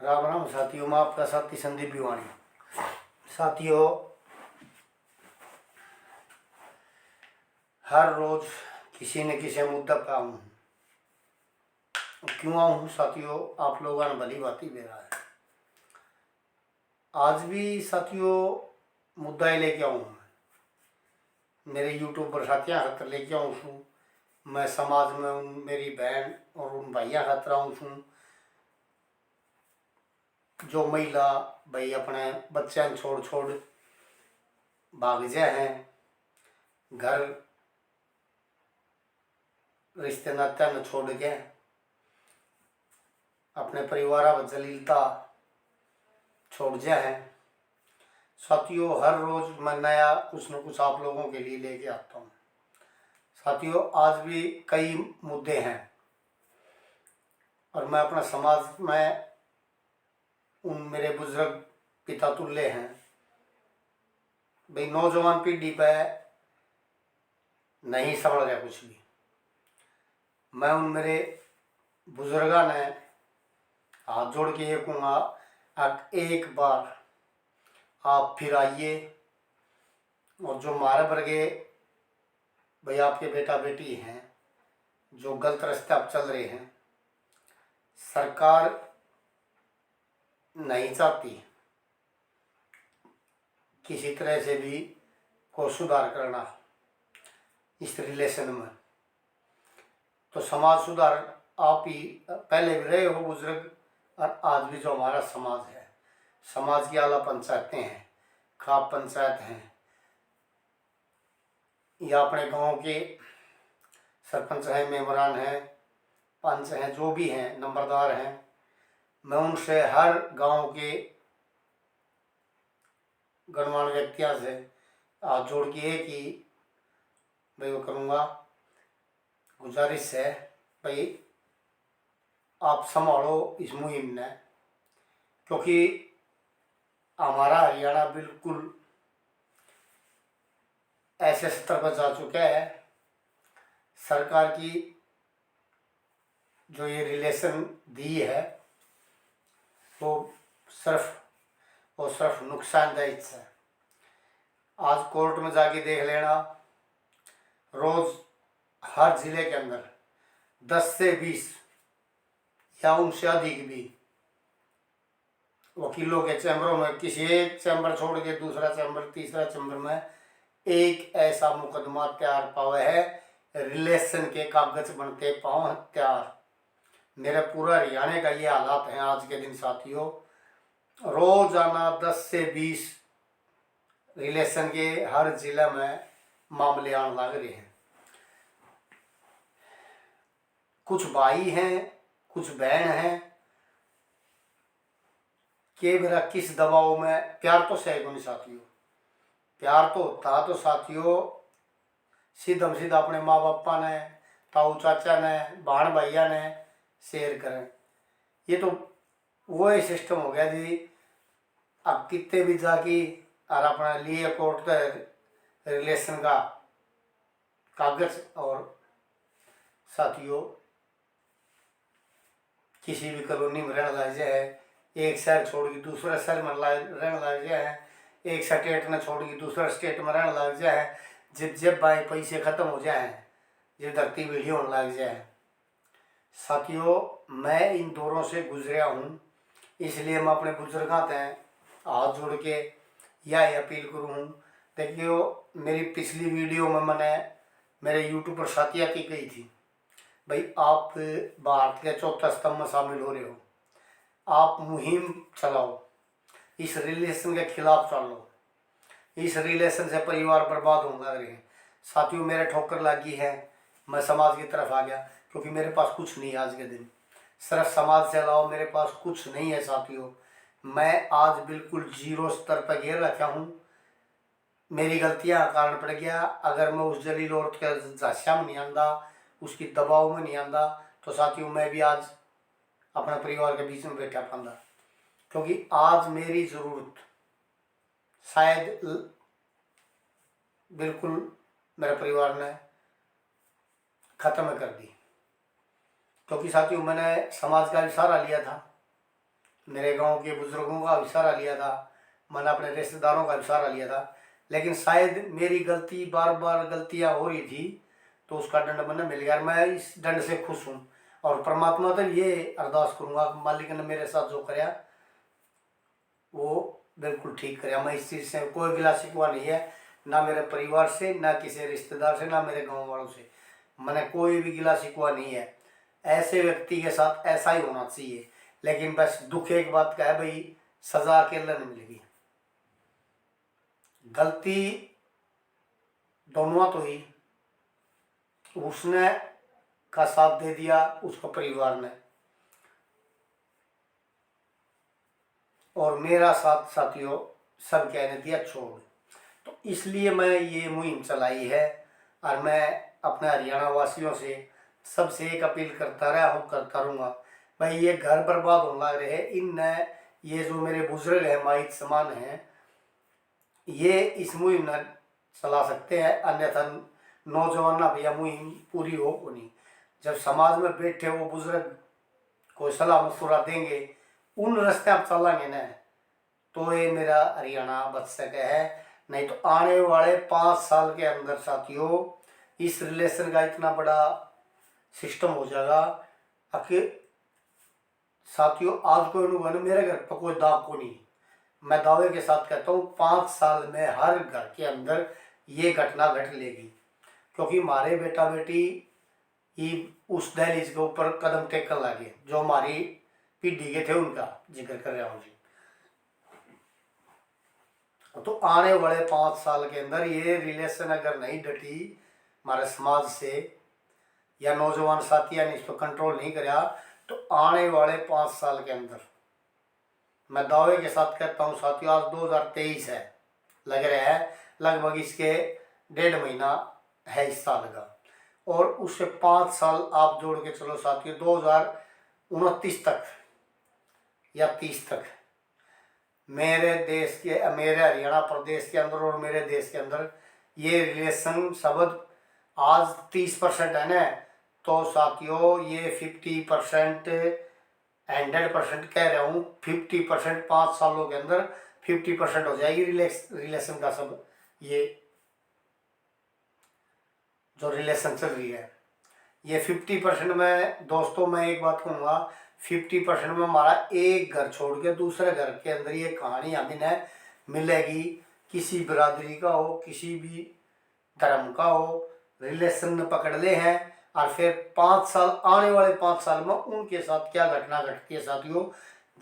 राम राम साथियों, मैं आपका साथी संदीप भिवानी। साथियों, हर रोज किसी न किसी मुद्दा पे आऊँ। क्यों आऊँ साथियों, आप लोगों ने भली बात ही बेरा है। आज भी साथियों मुद्दा ही लेके आऊँ। मेरे यूट्यूब पर साथियाँ खातर लेके आऊँ छूँ। मैं समाज में उन मेरी बहन और उन भाइयों खातर आऊँ छूँ जो महिला भाई अपने बच्चे छोड़ छोड़ भाग जाए हैं, घर रिश्ते नाते न छोड़ के अपने परिवार जलीलता छोड़ जाए हैं। साथियों, हर रोज मैं नया कुछ न कुछ आप लोगों के लिए लेके आता हूँ। साथियों, आज भी कई मुद्दे हैं और मैं अपना समाज में उन मेरे बुजुर्ग पिता तुल्य हैं भाई, नौजवान पीढ़ी पे नहीं समझ रहा कुछ भी। मैं उन मेरे बुजुर्गों ने हाथ जोड़ के ये कहूँगा, अब एक बार आप फिर आइए और जो मारे वर्गे भाई आपके बेटा बेटी हैं जो गलत रास्ते आप चल रहे हैं, सरकार नहीं चाहती किसी तरह से भी को सुधार करना इस रिलेशन में। तो समाज सुधार आप ही पहले भी रहे हो बुजुर्ग, और आज भी जो हमारा समाज है, समाज की आला पंचायतें हैं, खाप पंचायत हैं या अपने गांव के सरपंच हैं, मेंबरान हैं, पंच हैं, जो भी हैं, नंबरदार हैं, मैं उनसे हर गांव के गणमान्य व्यक्तियों से हाथ जोड़ के एक ही भाई वो करूँगा, गुजारिश है भाई आप संभालो इस मुहिम ने, क्योंकि हमारा हरियाणा बिल्कुल ऐसे स्तर पर जा चुका है। सरकार की जो ये रिलेशन दी है वो सिर्फ और सिर्फ नुकसानदायक है। आज कोर्ट में जाके देख लेना, रोज हर जिले के अंदर 10 से 20 या उनसे अधिक भी वकीलों के चैम्बरों में, किसी एक चैम्बर छोड़ के दूसरा चैम्बर, तीसरा चैम्बर में एक ऐसा मुकदमा तैयार पावे है, रिलेशन के कागज बनते पाओ तैयार। मेरे पूरा हरियाणा का ये हालात है आज के दिन साथियों। रोजाना 10 से 20 रिलेशन के हर जिले में मामले आने लग रहे हैं। कुछ भाई हैं, कुछ बहन हैं कि मेरा किस दबाव में, प्यार तो सही नहीं साथियों, प्यार तो होता तो साथियों सीधा सीधा अपने माँ बापा ने, ताऊ चाचा ने, बहन भैया ने शेयर करें। ये तो वो सिस्टम हो गया जी, अब कितने भी जाके और अपना लिए कोर्ट का रिलेशन का कागज, और साथियों किसी भी कॉलोनी में रहने लग जाए, एक शहर छोड़ के दूसरा शहर में रहने लग जाए, एक स्टेट में छोड़ के दूसरा स्टेट में रहने लग जाए, जब जब भाई पैसे ख़त्म हो जाए, जब धरती वीढ़ी होने लग जाए। साथियों, मैं इन दौरों से गुजरा हूँ, इसलिए मैं अपने बुजुर्गों से हाथ जोड़ के यह अपील करूँ। देखियो, मेरी पिछली वीडियो में मैंने मेरे यूट्यूब पर साथिया की गई थी भाई, आप भारत के चौथा स्तंभ में शामिल हो रहे हो, आप मुहिम चलाओ, इस रिलेशन के खिलाफ चलो, इस रिलेशन से परिवार बर्बाद होने लग रहे हैं। साथियों, मेरे ठोकर लगी है, मैं समाज की तरफ आ गया, क्योंकि मेरे पास कुछ नहीं है आज के दिन, सिर्फ समाज से अलावा मेरे पास कुछ नहीं है। साथियों, मैं आज बिल्कुल जीरो स्तर पर गिर रखा हूँ। मेरी गलतियां कारण पड़ गया, अगर मैं उस जलील औरत के झांसा में नहीं आंदा, उसकी दबाव में नहीं आंदा, तो साथियों मैं भी आज अपने परिवार के बीच में बैठा पांदा। क्योंकि आज मेरी ज़रूरत शायद बिल्कुल मेरे परिवार ने ख़त्म कर दी, क्योंकि साथियों मैंने समाज का भी सहारा लिया था, मेरे गांव के बुजुर्गों का भी सहारा लिया था, मैंने अपने रिश्तेदारों का भी सहारा लिया था, लेकिन शायद मेरी गलती, बार बार गलतियां हो रही थी, तो उसका दंड मैंने मिल गया। मैं इस दंड से खुश हूँ और परमात्मा तो ये अरदास करूँगा कि मालिक ने मेरे साथ जो कराया वो बिल्कुल ठीक कराया। मैं इस चीज़ से कोई गिला शिकवा नहीं है, ना मेरे परिवार से, ना किसी रिश्तेदार से, ना मेरे गाँव वालों से, मैंने कोई भी गिला शिकवा नहीं है। ऐसे व्यक्ति के साथ ऐसा ही होना चाहिए। लेकिन बस दुख एक बात का है भाई, सजा अकेले नहीं मिलेगी। गलती दोनों तो ही, उसने का साथ दे दिया उसका परिवार ने, और मेरा साथ साथियों सब कहने दिया छोड़। तो इसलिए मैं ये मुहिम चलाई है और मैं अपने हरियाणा वासियों से सबसे एक अपील करता रहा हूँ, करता रहूँगा। भाई ये घर बर्बाद होने लग रहे हैं, इन ये जो मेरे बुजुर्ग हैं, माइट समान हैं, ये इस मुहिम न चला सकते हैं, अन्यथा नौजवान भैया मुहिम पूरी हो नहीं। जब समाज में बैठे वो बुजुर्ग कोई सलाह मशुरा देंगे, उन रास्ते आप चलेंगे ना, तो ये मेरा हरियाणा बच सके है। नहीं तो आने वाले 5 साल के अंदर साथियों इस रिलेशन का इतना बड़ा सिस्टम हो जाएगा कि साथियों आज कोई नहीं, मेरे घर पर कोई दाग को नहीं, मैं दावे के साथ कहता हूँ 5 साल में हर घर के अंदर ये घटना घट लेगी। क्योंकि हमारे बेटा बेटी ही उस दहलीज के ऊपर कदम टेकने लगे, जो हमारी पीढ़ी के थे, उनका जिक्र कर रहा हूँ जी। तो आने वाले 5 साल के अंदर ये रिलेशन अगर नहीं डटी हमारे समाज से, या नौजवान साथियों ने इस पर कंट्रोल नहीं करा, तो आने वाले 5 साल के अंदर मैं दावे के साथ कहता हूँ साथियों, आज 2023 है, लग रहा है लगभग इसके 1.5 महीना है इस साल का, और उससे 5 साल आप जोड़ के चलो साथियों, 2029 तक या 30 तक मेरे देश के, मेरे हरियाणा प्रदेश के अंदर और मेरे देश के अंदर ये रिलेशन शब्द आज 30% है ना, तो साथियों ये 50%, 100% कह रहा हूँ, 50% 5 सालों के अंदर 50% हो जाएगी रिलेशन का सब, ये जो रिलेशन चल रही है ये 50% में। दोस्तों मैं एक बात कहूँगा, 50% में हमारा एक घर छोड़ के दूसरे घर के अंदर ये कहानी हमें मिलेगी। किसी बिरादरी का हो, किसी भी धर्म का हो, रिलेशन में पकड़ ले हैं, और फिर 5 साल, आने वाले 5 साल में उनके साथ क्या घटना घटती है साथियों।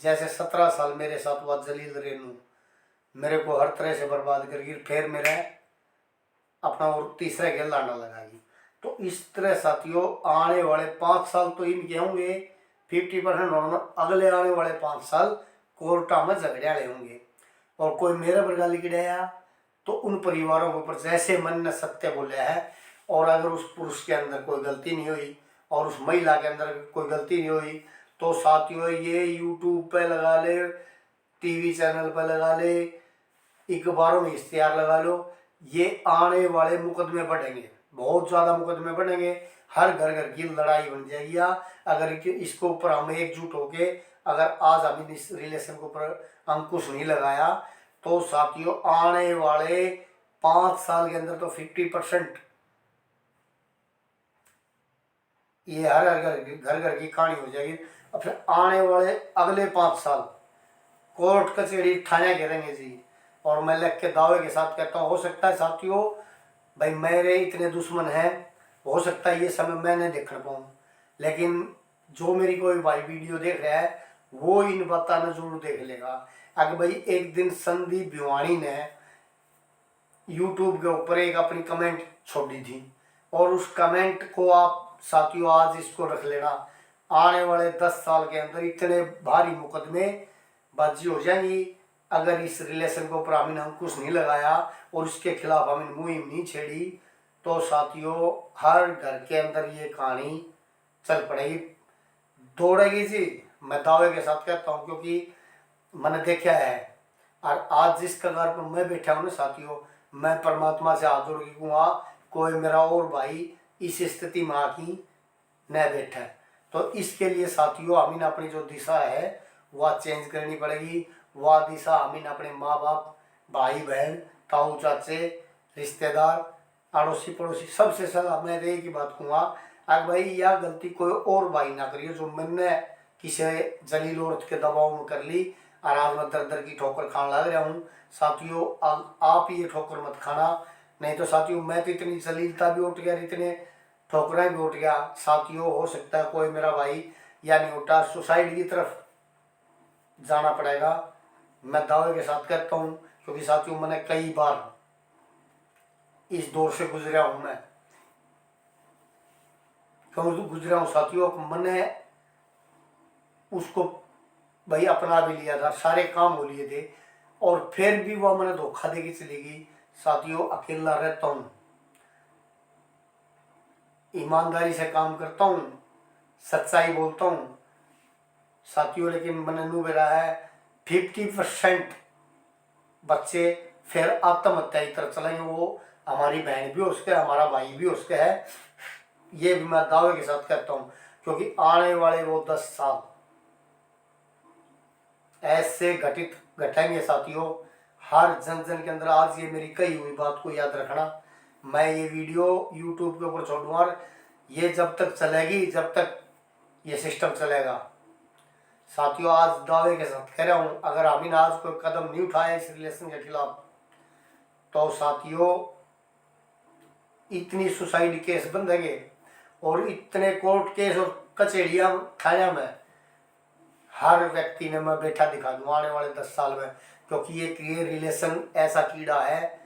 जैसे 17 साल मेरे साथ हुआ, जलील रेनू मेरे को हर तरह से बर्बाद करके फिर मेरा अपना और तीसरा गेल लाना लगाई। तो इस तरह साथियों आने वाले 5 साल तो इनके होंगे 50%, अगले आने वाले 5 साल कोर्टा में झगड़े होंगे। और कोई मेरे पर गाली गिराया तो उन परिवारों के ऊपर जैसे मन ने सत्य बोला है, और अगर उस पुरुष के अंदर कोई गलती नहीं हुई और उस महिला के अंदर कोई गलती नहीं हुई, तो साथियों ये यूट्यूब पे लगा ले, टीवी चैनल पर लगा ले, अखबारों में इश्तिहार लगा लो, ये आने वाले मुकदमे बढ़ेंगे, बहुत ज़्यादा मुकदमे बढ़ेंगे, हर घर घर की लड़ाई बन जाएगी। अगर इसके ऊपर हम एकजुट होके अगर आज हम इस रिलेशन के ऊपर अंकुश नहीं लगाया, तो साथियों आने वाले 5 साल के अंदर तो 50% ये हर घर घर की कहानी हो जाएगी। और फिर आने वाले अगले 5 साल कोर्ट कचहरी थाने घेरेंगे जी। और मैं लिख के दावे के साथ कहता हूँ, हो सकता है साथियों भाई मेरे इतने दुश्मन हैं, हो सकता है ये समय मैं नहीं देख पाऊँ, लेकिन जो मेरी कोई भाई वीडियो देख रहा है वो इन बातों ने जरूर देख लेगा। अगर भाई एक दिन संदीप भिवानी ने यूट्यूब के ऊपर एक अपनी कमेंट छोड़ी थी, और उस कमेंट को आप साथियों आज इसको रख लेना, आने वाले 10 साल के अंदर इतने भारी मुकदमे बाजी हो जाएंगी अगर इस रिलेशन को ऊपर हमने अंकुश नहीं लगाया और इसके खिलाफ हमने मुहिम नहीं छेड़ी, तो साथियों हर घर के अंदर ये कहानी चल पड़ेगी, दौड़ेगी जी। मैं दावे के साथ कहता हूँ क्योंकि मैंने देखा है, और आज जिस कगार पर मैं बैठा हूँ ना साथियों, मैं परमात्मा से हाथ जोड़ के कहूँगा कोई मेरा और भाई इस स्थिति में आकी न बैठा है। तो इसके लिए साथियों हमने अपनी जो दिशा है वह चेंज करनी पड़ेगी। वह दिशा हमें अपने माँ बाप, भाई बहन, ताऊ चाचे, रिश्तेदार, अड़ोसी पड़ोसी सबसे सलाह मैं एक ही बात कहूँगा, अगर भाई यह गलती कोई और भाई ना करिए जो मैंने किसी जलील औरत के दबाव में कर ली और आज मैं दर दर की ठोकर खाने लग रहा हूँ। साथियों आप ये ठोकर मत खाना, नहीं तो साथियों मैं तो इतनी जलीलता भी उठ गया, इतने ठोकरें भी उठ गया साथियों। हो सकता है कोई मेरा भाई या नहीं उठा, सुसाइड की तरफ जाना पड़ेगा, मैं दावे के साथ कहता हूँ। क्योंकि साथियों मैंने कई बार इस दौर से गुजरा हूँ, मैं क्यों गुजरा हूँ साथियों। मैंने उसको भाई अपना भी लिया था, सारे काम हो लिए थे, और फिर भी वह मैंने धोखा दे के चली गई साथियों। अकेला रहता हूँ, ईमानदारी से काम करता हूँ, सच्चाई बोलता हूँ साथियों, लेकिन मैंने नू मेरा है 50% बच्चे फिर आत्महत्या की तरफ चलेंगे। वो हमारी बहन भी उसके, हमारा भाई भी उसके है, ये भी मैं दावे के साथ कहता हूँ। क्योंकि आने वाले वो 10 साल ऐसे घटित घटेंगे साथियों, हर जन जन के अंदर। आज ये मेरी कही हुई बात को याद रखना, मैं ये वीडियो यूट्यूब के ऊपर छोड़ूंगा और ये जब तक चलेगी, जब तक ये सिस्टम चलेगा साथियों। आज दावे के साथ कह रहा हूँ, अगर अमीन आज कोई कदम नहीं उठाए इस रिलेशन के खिलाफ, तो साथियों इतनी सुसाइड केस बंधेंगे और इतने कोर्ट केस और कचहरियां थाने में हर व्यक्ति ने मैं बैठा दिखा दूंगा आने वाले 10 साल में। क्योंकि ये रिलेशन ऐसा कीड़ा है।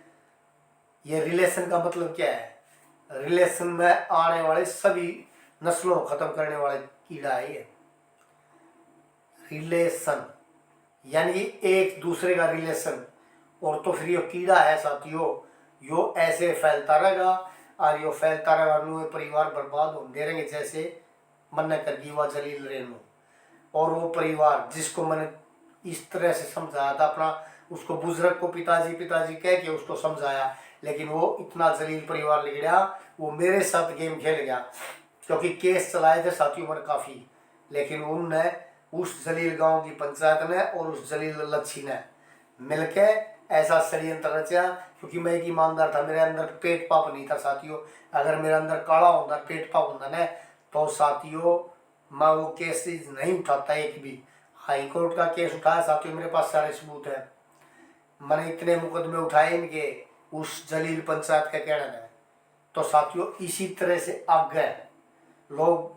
ये रिलेशन का मतलब क्या है? रिलेशन में आने वाले सभी नस्लों को खत्म करने वाले कीड़ा है ये रिलेशन, यानी एक दूसरे का रिलेशन। और तो फिर ये कीड़ा है साथियों, यो ऐसे फैलता रहेगा और यो फैलता रहेगा, परिवार बर्बाद होते रहेंगे। जैसे मन कर दी वह जलील रेनू, और वो परिवार जिसको मैंने इस तरह से समझाया था अपना, उसको बुजुर्ग को पिताजी पिताजी कह के उसको समझाया, लेकिन वो इतना जलील परिवार ले गया, वो मेरे साथ गेम खेल गया। क्योंकि केस चलाए थे साथियों मैंने काफ़ी, लेकिन उनने उस जलील गांव की पंचायत ने और उस जलील लच्छी ने मिलके ऐसा षड्यंत्र रचा। क्योंकि मैं एक ईमानदार था, मेरे अंदर पेट पाप नहीं था साथियों। अगर मेरे अंदर काला होता, पेट पाप होता ना, तो साथियों मैं वो केस नहीं उठाता एक भी। हाई कोर्ट का केस उठाया साथियों, मेरे पास सारे सबूत है। मैंने इतने मुकदमे उठाए इनके उस जलील पंचायत के कहने में। तो साथियों इसी तरह से आगे लोग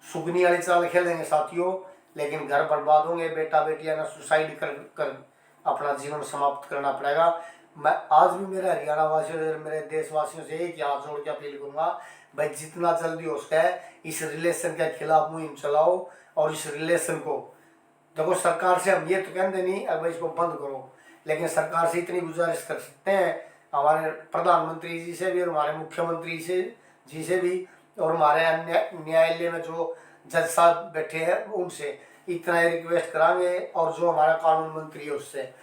सुगनी वाली चाल खेलेंगे साथियों, लेकिन घर बर्बाद होंगे। बेटा बेटियां ना सुसाइड कर अपना जीवन समाप्त करना पड़ेगा। मैं आज भी मेरे हरियाणा वासियों से, मेरे देशवासियों से एक हाथ जोड़ के अपील करूंगा, भाई जितना जल्दी हो सके इस रिलेशन के खिलाफ मुहिम चलाओ। और इस रिलेशन को देखो, सरकार से हम ये तो कहते नहीं अब इसको बंद करो, लेकिन सरकार से इतनी गुजारिश कर सकते हैं, हमारे प्रधानमंत्री जी से भी और हमारे मुख्यमंत्री जी से भी और हमारे अन्य न्यायालय में जो जज साहब बैठे हैं उनसे इतना ही रिक्वेस्ट करांगे, और जो हमारा कानून मंत्री है उससे।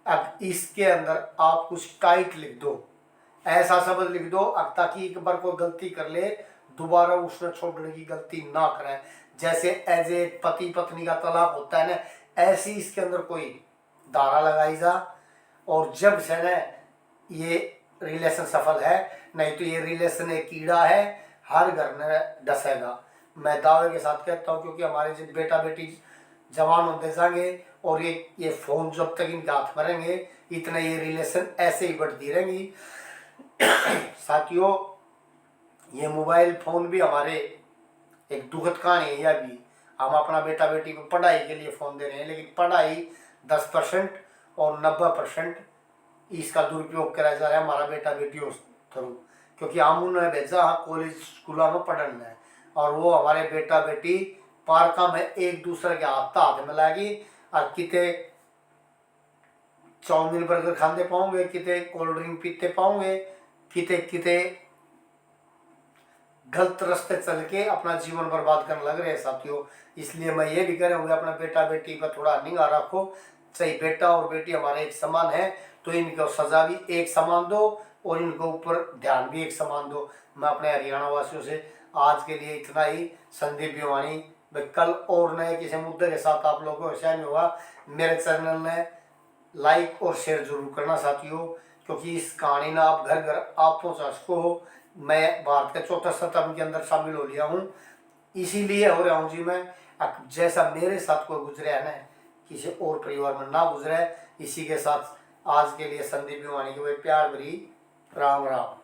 अब इसके अंदर आप कुछ टाइट लिख दो, ऐसा शब्द लिख दो ताकि एक बार कोई गलती कर ले दोबारा उसने छोड़ने की गलती ना करें। जैसे एज ए पति पत्नी का तलाक होता है ना, ऐसी इसके अंदर कोई धारा लगाई जा। और जब से ना ये रिलेशन सफल है, नहीं तो ये रिलेशन एक कीड़ा है, हर घर में डसेगा। मैं दावे के साथ कहता हूँ, क्योंकि हमारे जो बेटा बेटी जवान होते जाएंगे और ये फोन जब तक इनके हाथ में रहेंगे, इतना ये रिलेशन ऐसे ही बढ़ती रहेंगी साथियों। ये मोबाइल फोन भी हमारे एक दुखद कहानी है। यह भी हम अपना बेटा बेटी को पढ़ाई के लिए फ़ोन दे रहे हैं, लेकिन पढ़ाई 10% और 90% इसका दुरुपयोग करा जा रहा है हमारा बेटा बेटी थ्रू। क्योंकि हम उन्हें भेजा कॉलेज स्कूलों में पढ़ने है, और वो हमारे बेटा बेटी पार्का में एक दूसरे के हाथ में लागी और किते चाउमीन बर्गर खाते पाओगे, किते कोल्ड ड्रिंक पीते पाओगे, किते किते गलत रास्ते चल के अपना जीवन बर्बाद करने लग रहे हैं साथियों। इसलिए मैं ये भी कह रहा हूँ अपना बेटा बेटी पर थोड़ा निगाह रखो। चाहे बेटा और बेटी हमारे एक समान है, तो इनको सजा भी एक समान दो और इनके ऊपर ध्यान भी एक समान दो। मैं अपने हरियाणा वासियों से आज के लिए इतना ही। संदीप भिवानी, भाई कल और नए किसी मुद्दे के साथ आप लोगों को शामिल हुआ। मेरे चैनल में लाइक और शेयर जरूर करना साथियों, क्योंकि इस कहानी ना आप घर घर आप पहुँचा सको हो। मैं भारत के चौथा शतम के अंदर शामिल हो लिया हूँ, इसीलिए हो रहा हूँ जी मैं। जैसा मेरे साथ कोई गुजरे है ना, किसी और परिवार में ना गुजरे। इसी के साथ आज के लिए संदीप भिवानी के प्यार भरी राम राम।